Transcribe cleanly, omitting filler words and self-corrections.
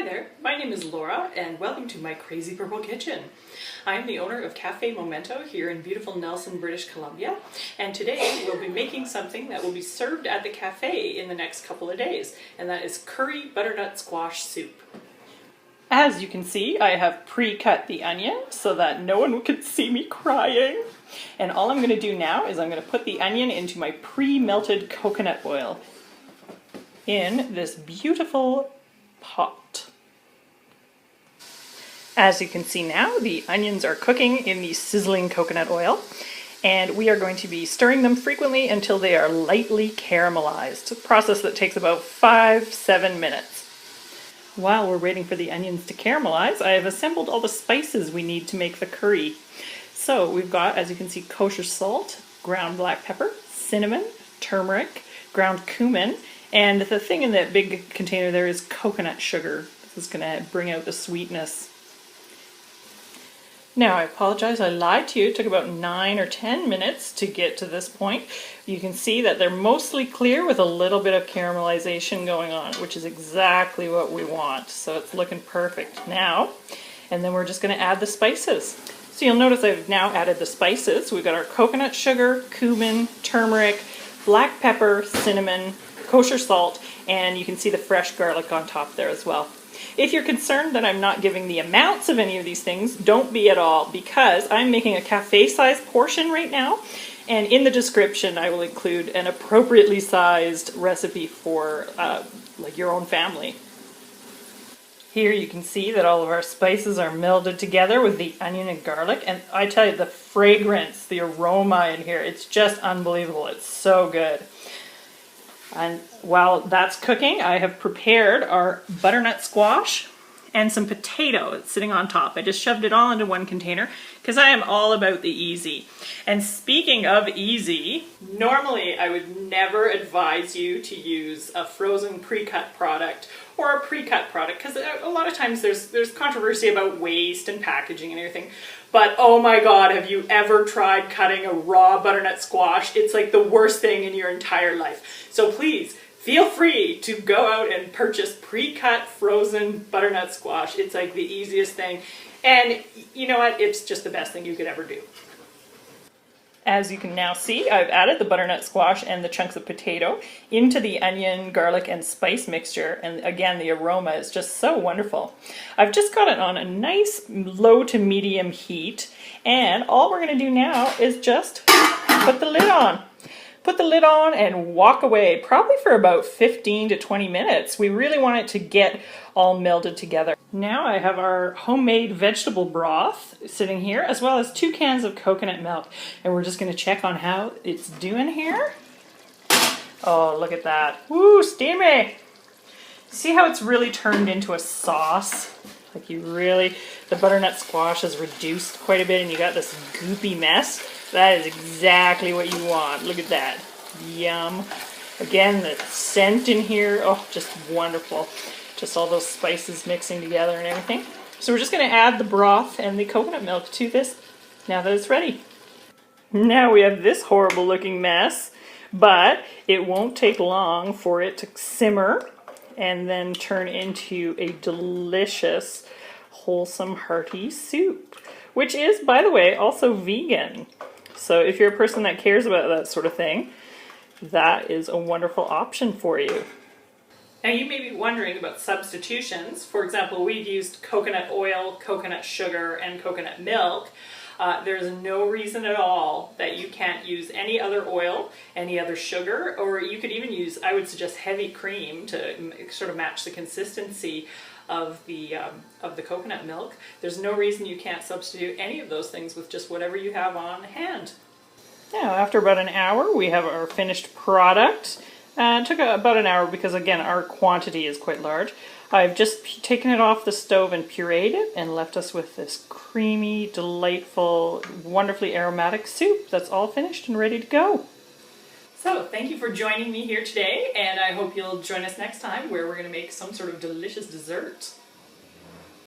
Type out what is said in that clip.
there, my name is Laura and welcome to my crazy purple kitchen. I'm the owner of Cafe Momento here in beautiful Nelson, British Columbia, and today we'll be making something that will be served at the cafe in the next couple of days, and that is curry butternut squash soup. As you can see, I have pre-cut the onion so that no one could see me crying. And all I'm going to do now is I'm going to put the onion into my pre-melted coconut oil in this beautiful pot. As you can see now, the onions are cooking in the sizzling coconut oil, and we are going to be stirring them frequently until they are lightly caramelized, a process that takes about 5-7 minutes. While we're waiting for the onions to caramelize, I have assembled all the spices we need to make the curry. So we've got, as you can see, kosher salt, ground black pepper, cinnamon, turmeric, ground cumin, and the thing in that big container there is coconut sugar. This is going to bring out the sweetness. Now, I apologize, I lied to you. It took about 9 or 10 minutes to get to this point. You can see that they're mostly clear with a little bit of caramelization going on, which is exactly what we want. So it's looking perfect now. And then we're just going to add the spices. So you'll notice I've now added the spices. We've got our coconut sugar, cumin, turmeric, black pepper, cinnamon, kosher salt, and you can see the fresh garlic on top there as well. If you're concerned that I'm not giving the amounts of any of these things, don't be at all, because I'm making a cafe-sized portion right now, and in the description I will include an appropriately sized recipe for like your own family. Here you can see that all of our spices are melded together with the onion and garlic, and I tell you, the fragrance, the aroma in here, it's just unbelievable. It's so good. And while that's cooking, I have prepared our butternut squash and some potato. It's sitting on top. I just shoved it all into one container because I am all about the easy. And speaking of easy, normally I would never advise you to use a frozen pre-cut product or a pre-cut product, because a lot of times there's controversy about waste and packaging and everything. But oh my god, have you ever tried cutting a raw butternut squash? It's like the worst thing in your entire life. So please, feel free to go out and purchase pre-cut frozen butternut squash. It's like the easiest thing. And you know what? It's just the best thing you could ever do. As you can now see, I've added the butternut squash and the chunks of potato into the onion, garlic, and spice mixture. And again, the aroma is just so wonderful. I've just got it on a nice low to medium heat. And all we're going to do now is just put the lid on. Put the lid on and walk away, probably for about 15 to 20 minutes. We really want it to get all melded together. Now I have our homemade vegetable broth sitting here, as well as 2 cans of coconut milk. And we're just going to check on how it's doing here. Oh, look at that. Woo, steamy! See how it's really turned into a sauce? Like the butternut squash has reduced quite a bit and you got this goopy mess. That is exactly what you want. Look at that. Yum. Again, the scent in here, oh, just wonderful. Just all those spices mixing together and everything. So we're just going to add the broth and the coconut milk to this now that it's ready. Now we have this horrible looking mess, but it won't take long for it to simmer and then turn into a delicious, wholesome, hearty soup, which is, by the way, also vegan. So if you're a person that cares about that sort of thing, that is a wonderful option for you. Now you may be wondering about substitutions. For example, we've used coconut oil, coconut sugar, and coconut milk. There's no reason at all that you can't use any other oil, any other sugar, or you could even use, I would suggest, heavy cream to sort of match the consistency of the coconut milk. There's no reason you can't substitute any of those things with just whatever you have on hand. Now, after about an hour, we have our finished product. It took about an hour because, again, our quantity is quite large. I've just taken it off the stove and pureed it and left us with this creamy, delightful, wonderfully aromatic soup that's all finished and ready to go. So, thank you for joining me here today, and I hope you'll join us next time where we're going to make some sort of delicious dessert.